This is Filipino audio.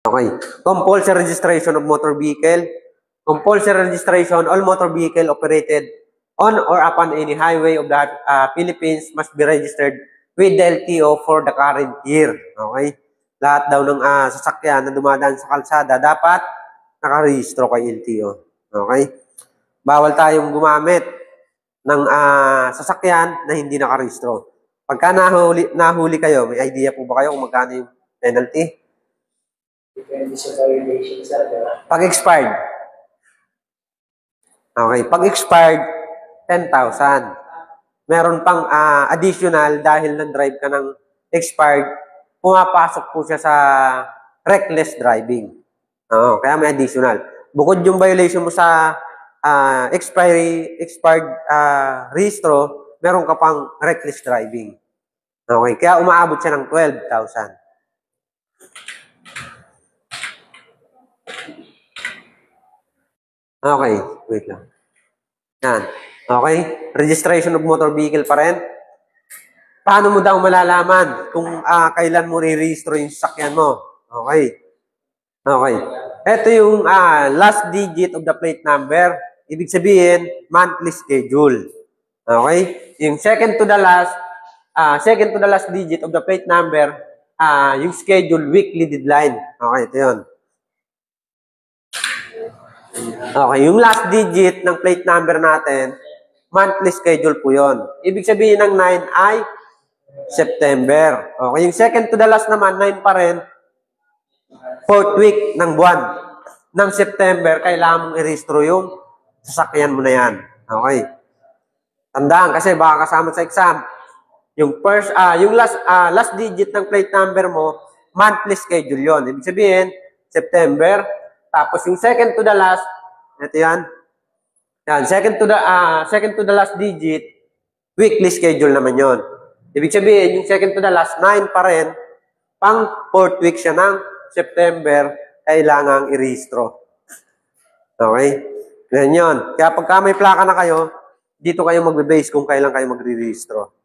Okay. Compulsory registration of motor vehicle. Compulsory registration, all motor vehicle operated on or upon any highway of the Philippines must be registered with the LTO for the current year. Okay? Lahat daw ng sasakyan na dumadaan sa kalsada dapat nakarehistro kay LTO. Okay? Bawal tayong gumamit ng sasakyan na hindi nakarehistro. Pagka nahuli kayo, may idea po ba kayo kung magkano yung penalty? Depende sa violation, sir. Pag expired. Okay. Pag expired, 10,000. Meron pang additional dahil nag-drive ka ng expired, pumapasok po siya sa reckless driving. Kaya may additional. Bukod yung violation mo sa expired registro, meron ka pang reckless driving. Okay. Kaya umaabot siya ng 12,000. Okay, wait lang. Yan. Okay, registration of motor vehicle pa rin. Paano mo daw malalaman kung kailan mo re-registro yung sasakyan mo? Okay. Okay. Ito yung last digit of the plate number. Ibig sabihin, monthly schedule. Okay? Yung second to the last digit of the plate number, yung schedule weekly deadline. Okay, ito yun. Okay, yung last digit ng plate number natin, monthly schedule po yun. Ibig sabihin ng 9 ay September. Okay, yung second to the last naman, 9 pa rin, 4th week ng buwan ng September, kailangan mong i-registro yung sasakyan mo na yan. Okay. Tandaan, kasi baka kasama sa exam. Yung last digit ng plate number mo, monthly schedule yon. Ibig sabihin, September, tapos yung second to the last, ito yan. Yan, second to the last digit, weekly schedule naman yon. Ibig sabihin, yung second to the last, 9 pa rin, pang 4th week siya ng September, kailangang i-registro. Okay? Ganyan yun. Kaya pagka may plaka na kayo, dito kayo magbe-base kung kailan kayo magre-registro.